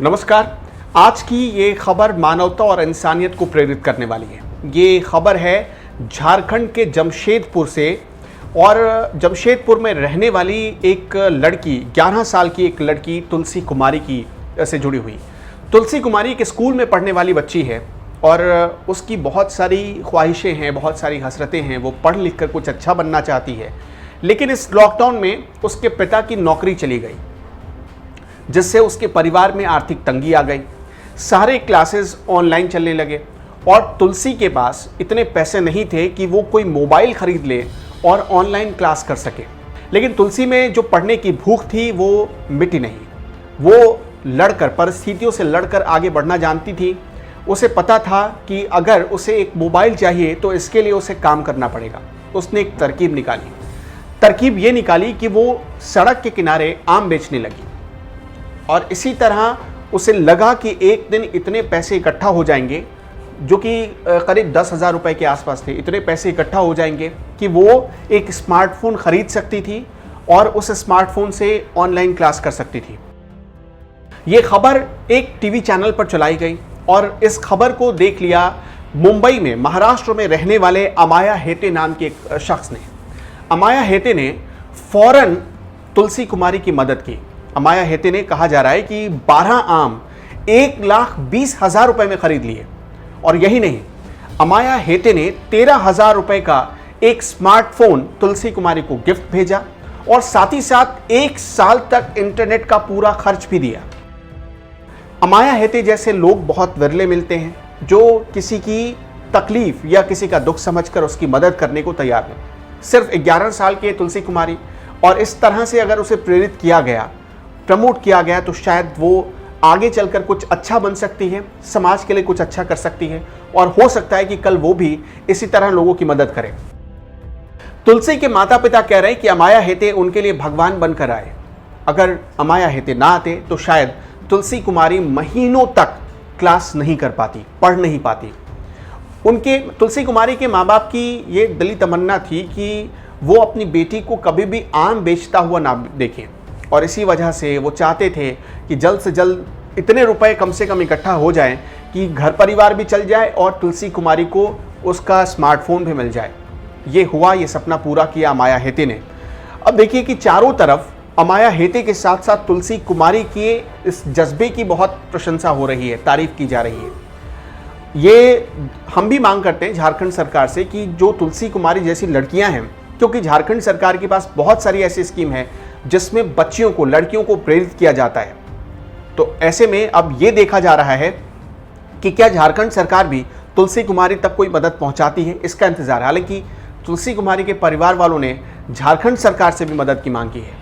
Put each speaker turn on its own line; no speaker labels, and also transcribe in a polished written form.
नमस्कार। आज की ये खबर मानवता और इंसानियत को प्रेरित करने वाली है। ये खबर है झारखंड के जमशेदपुर से और जमशेदपुर में रहने वाली एक लड़की 11 साल की एक लड़की तुलसी कुमारी की से जुड़ी हुई। तुलसी कुमारी एक स्कूल में पढ़ने वाली बच्ची है और उसकी बहुत सारी ख्वाहिशें हैं, बहुत सारी हसरतें हैं। वो पढ़ लिख कर कुछ अच्छा बनना चाहती है, लेकिन इस लॉकडाउन में उसके पिता की नौकरी चली गई, जिससे उसके परिवार में आर्थिक तंगी आ गई। सारे क्लासेस ऑनलाइन चलने लगे और तुलसी के पास इतने पैसे नहीं थे कि वो कोई मोबाइल खरीद ले और ऑनलाइन क्लास कर सके। लेकिन तुलसी में जो पढ़ने की भूख थी वो मिटी नहीं। वो लड़कर, परिस्थितियों से लड़कर आगे बढ़ना जानती थी। उसे पता था कि अगर उसे एक मोबाइल चाहिए तो इसके लिए उसे काम करना पड़ेगा। उसने एक तरकीब निकाली। तरकीब ये निकाली कि वो सड़क के किनारे आम बेचने लगी और इसी तरह उसे लगा कि एक दिन इतने पैसे इकट्ठा हो जाएंगे, जो कि करीब 10,000 रुपए के आसपास थे। इतने पैसे इकट्ठा हो जाएंगे कि वो एक स्मार्टफोन खरीद सकती थी और उस स्मार्टफोन से ऑनलाइन क्लास कर सकती थी। ये खबर एक टीवी चैनल पर चलाई गई और इस खबर को देख लिया मुंबई में, महाराष्ट्र में रहने वाले अमाया हेते नाम के एक शख्स ने। अमाया हेते ने फौरन तुलसी कुमारी की मदद की। अमाया हेते ने, कहा जा रहा है कि 12 आम 1,20,000 रुपए में खरीद लिए। और यही नहीं, अमाया हेते ने 13,000 रुपए का एक स्मार्टफोन तुलसी कुमारी को गिफ्ट भेजा और साथ ही साथ 1 साल तक इंटरनेट का पूरा खर्च भी दिया। अमाया हेते जैसे लोग बहुत विरले मिलते हैं जो किसी की तकलीफ या किसी का दुख समझकर उसकी मदद करने को तैयार हैं। सिर्फ 11 साल की तुलसी कुमारी, और इस तरह से अगर उसे प्रेरित किया गया, प्रमोट किया गया, तो शायद वो आगे चलकर कुछ अच्छा बन सकती है, समाज के लिए कुछ अच्छा कर सकती है और हो सकता है कि कल वो भी इसी तरह लोगों की मदद करे। तुलसी के माता पिता कह रहे हैं कि अमाया हेते उनके लिए भगवान बनकर आए। अगर अमाया हेते ना आते तो शायद तुलसी कुमारी महीनों तक क्लास नहीं कर पाती, पढ़ नहीं पाती। उनके, तुलसी कुमारी के माँ बाप की ये दिली तमन्ना थी कि वो अपनी बेटी को कभी भी आम बेचता हुआ ना देखें और इसी वजह से वो चाहते थे कि जल्द से जल्द इतने रुपए कम से कम इकट्ठा हो जाएं कि घर परिवार भी चल जाए और तुलसी कुमारी को उसका स्मार्टफोन भी मिल जाए। ये हुआ, ये सपना पूरा किया अमाया हेते ने। अब देखिए कि चारों तरफ अमाया हेते के साथ साथ तुलसी कुमारी के इस जज्बे की बहुत प्रशंसा हो रही है, तारीफ की जा रही है। ये हम भी मांग करते हैं झारखंड सरकार से कि जो तुलसी कुमारी जैसी लड़कियां हैं, क्योंकि झारखंड सरकार के पास बहुत सारी ऐसी स्कीम है जिसमें बच्चियों को, लड़कियों को प्रेरित किया जाता है, तो ऐसे में अब ये देखा जा रहा है कि क्या झारखंड सरकार भी तुलसी कुमारी तक कोई मदद पहुंचाती है, इसका इंतजार है। हालांकि तुलसी कुमारी के परिवार वालों ने झारखंड सरकार से भी मदद की मांग की है।